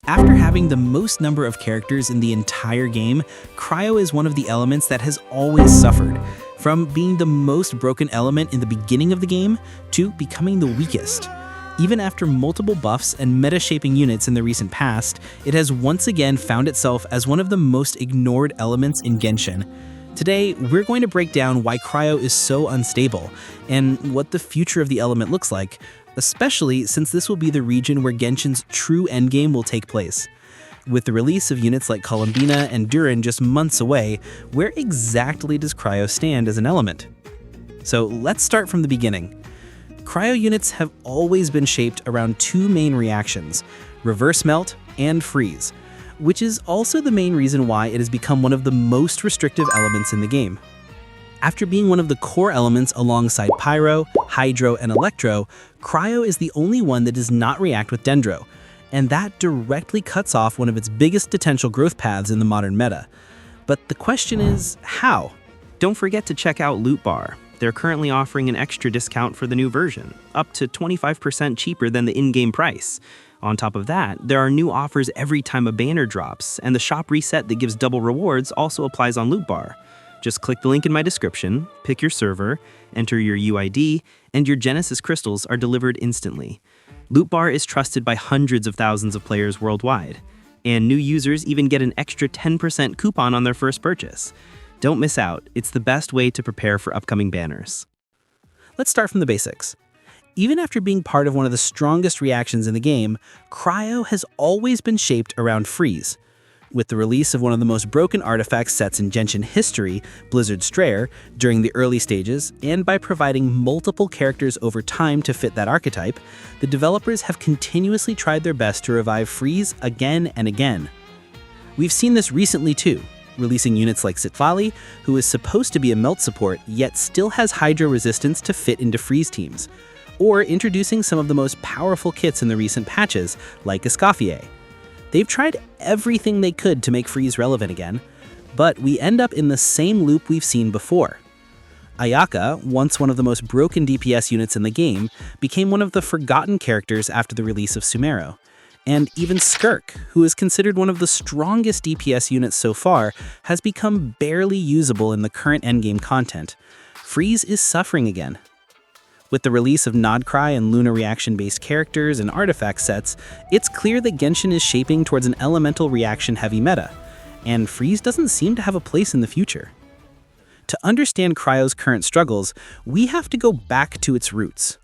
After having the most number of characters in the entire game, Cryo is one of the elements that has always suffered, from being the most broken element in the beginning of the game to becoming the weakest. Even after multiple buffs and meta-shaping units in the recent past, it has once again found itself as one of the most ignored elements in Genshin. Today, we're going to break down why Cryo is so unstable, and what the future of the element looks like, especially since this will be the region where Genshin's true endgame will take place. With the release of units like Columbina and Durin just months away, where exactly does Cryo stand as an element? So let's start from the beginning. Cryo units have always been shaped around two main reactions, reverse melt and freeze, which is also the main reason why it has become one of the most restrictive elements in the game. After being one of the core elements alongside Pyro, Hydro, and Electro, Cryo is the only one that does not react with Dendro, and that directly cuts off one of its biggest potential growth paths in the modern meta. But the question is, how? Don't forget to check out LootBar. They're currently offering an extra discount for the new version, up to 25% cheaper than the in-game price. On top of that, there are new offers every time a banner drops, and the shop reset that gives double rewards also applies on LootBar. Just click the link in my description, pick your server, enter your UID, and your Genesis crystals are delivered instantly. LootBar is trusted by hundreds of thousands of players worldwide, and new users even get an extra 10% coupon on their first purchase. Don't miss out, it's the best way to prepare for upcoming banners. Let's start from the basics. Even after being part of one of the strongest reactions in the game, Cryo has always been shaped around freeze. With the release of one of the most broken artifact sets in Genshin history, Blizzard Strayer, during the early stages, and by providing multiple characters over time to fit that archetype, the developers have continuously tried their best to revive freeze again and again. We've seen this recently too, releasing units like Sitfali, who is supposed to be a melt support yet still has Hydro resistance to fit into freeze teams, or introducing some of the most powerful kits in the recent patches, like Escoffier. They've tried everything they could to make freeze relevant again, but we end up in the same loop we've seen before. Ayaka, once one of the most broken DPS units in the game, became one of the forgotten characters after the release of Sumeru. And even Skirk, who is considered one of the strongest DPS units so far, has become barely usable in the current endgame content. Freeze is suffering again. With the release of Nod-Krai and Lunar reaction-based characters and artifact sets, it's clear that Genshin is shaping towards an elemental reaction-heavy meta, and freeze doesn't seem to have a place in the future. To understand Cryo's current struggles, we have to go back to its roots.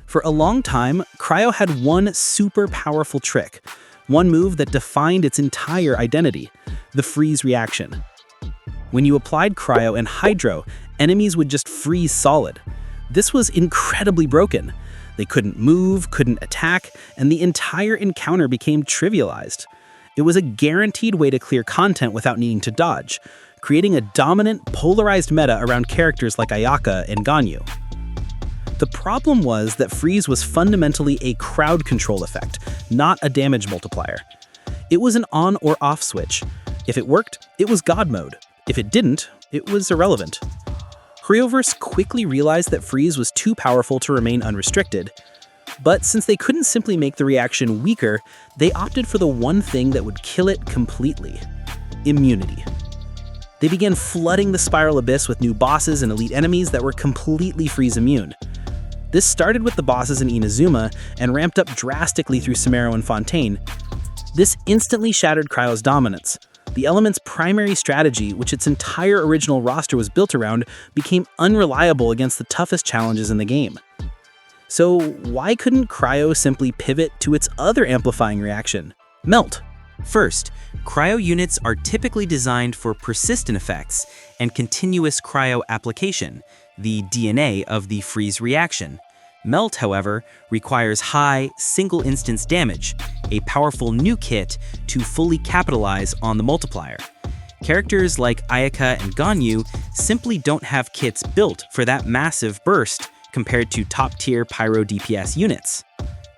For a long time, Cryo had one super powerful trick, one move that defined its entire identity, the freeze reaction. When you applied Cryo and Hydro, enemies would just freeze solid. This was incredibly broken. They couldn't move, couldn't attack, and the entire encounter became trivialized. It was a guaranteed way to clear content without needing to dodge, creating a dominant, polarized meta around characters like Ayaka and Ganyu. The problem was that freeze was fundamentally a crowd control effect, not a damage multiplier. It was an on or off switch. If it worked, it was God mode. If it didn't, it was irrelevant. Cryoverse quickly realized that freeze was too powerful to remain unrestricted, but since they couldn't simply make the reaction weaker, they opted for the one thing that would kill it completely: immunity. They began flooding the Spiral Abyss with new bosses and elite enemies that were completely freeze immune. This started with the bosses in Inazuma and ramped up drastically through Sumeru and Fontaine. This instantly shattered Cryo's dominance. The element's primary strategy, which its entire original roster was built around, became unreliable against the toughest challenges in the game. So why couldn't Cryo simply pivot to its other amplifying reaction, melt? First, Cryo units are typically designed for persistent effects and continuous Cryo application, the DNA of the freeze reaction. Melt, however, requires high, single-instance damage, a powerful new kit to fully capitalize on the multiplier. Characters like Ayaka and Ganyu simply don't have kits built for that massive burst compared to top-tier Pyro DPS units.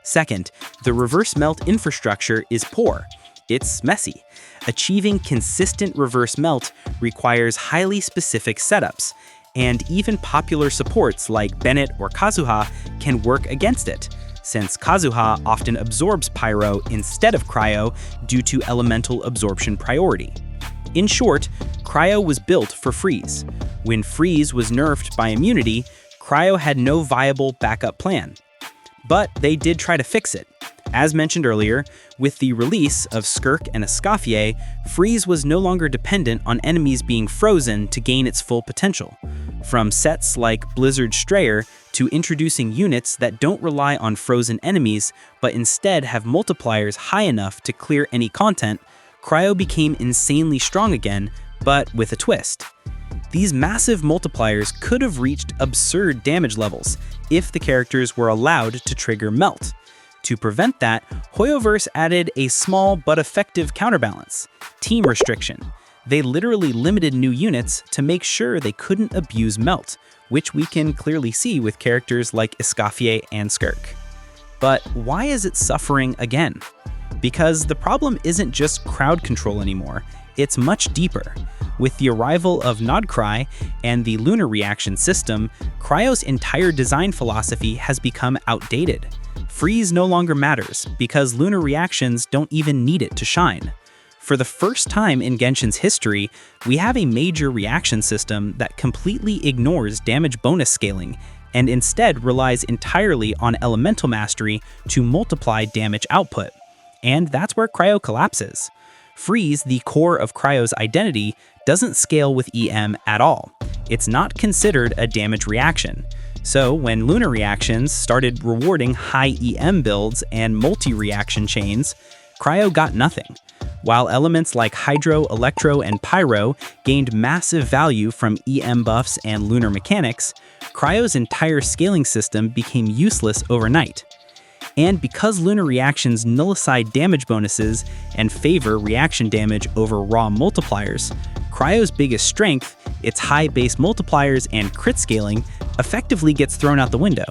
Second, the reverse melt infrastructure is poor. It's messy. Achieving consistent reverse melt requires highly specific setups, and even popular supports like Bennett or Kazuha can work against it, since Kazuha often absorbs Pyro instead of Cryo due to elemental absorption priority. In short, Cryo was built for Freeze. When Freeze was nerfed by immunity, Cryo had no viable backup plan. But they did try to fix it. As mentioned earlier, with the release of Skirk and Escoffier, Freeze was no longer dependent on enemies being frozen to gain its full potential. From sets like Blizzard Strayer to introducing units that don't rely on frozen enemies, but instead have multipliers high enough to clear any content, Cryo became insanely strong again, but with a twist. These massive multipliers could have reached absurd damage levels if the characters were allowed to trigger Melt. To prevent that, Hoyoverse added a small but effective counterbalance: team restriction. They literally limited new units to make sure they couldn't abuse Melt, which we can clearly see with characters like Escoffier and Skirk. But why is it suffering again? Because the problem isn't just crowd control anymore, it's much deeper. With the arrival of Nod-Krai and the Lunar reaction system, Cryo's entire design philosophy has become outdated. Freeze no longer matters because Lunar reactions don't even need it to shine. For the first time in Genshin's history, we have a major reaction system that completely ignores damage bonus scaling and instead relies entirely on elemental mastery to multiply damage output. And that's where Cryo collapses. Freeze, the core of Cryo's identity, doesn't scale with EM at all. It's not considered a damage reaction. So when Lunar reactions started rewarding high EM builds and multi-reaction chains, Cryo got nothing. While elements like Hydro, Electro, and Pyro gained massive value from EM buffs and Lunar mechanics, Cryo's entire scaling system became useless overnight. And because Lunar reactions nullify damage bonuses and favor reaction damage over raw multipliers, Cryo's biggest strength, its high base multipliers and crit scaling, effectively gets thrown out the window.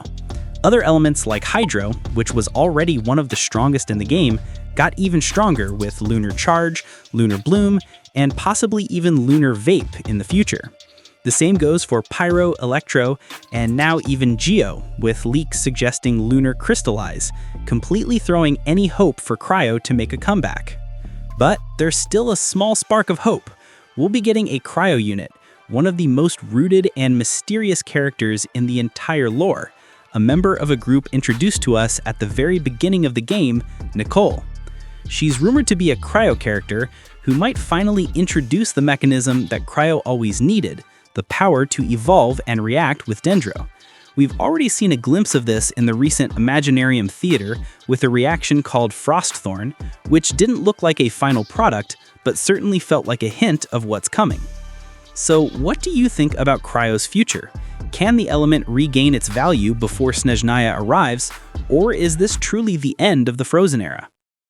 Other elements like Hydro, which was already one of the strongest in the game, got even stronger with Lunar Charge, Lunar Bloom, and possibly even Lunar Vape in the future. The same goes for Pyro, Electro, and now even Geo, with leaks suggesting Lunar Crystallize, completely throwing any hope for Cryo to make a comeback. But there's still a small spark of hope. We'll be getting a Cryo unit, one of the most rooted and mysterious characters in the entire lore, a member of a group introduced to us at the very beginning of the game, Nicole. She's rumored to be a Cryo character who might finally introduce the mechanism that Cryo always needed, the power to evolve and react with Dendro. We've already seen a glimpse of this in the recent Imaginarium Theater with a reaction called Frost Thorn, which didn't look like a final product, but certainly felt like a hint of what's coming. So what do you think about Cryo's future? Can the element regain its value before Snezhnaya arrives, or is this truly the end of the Frozen era?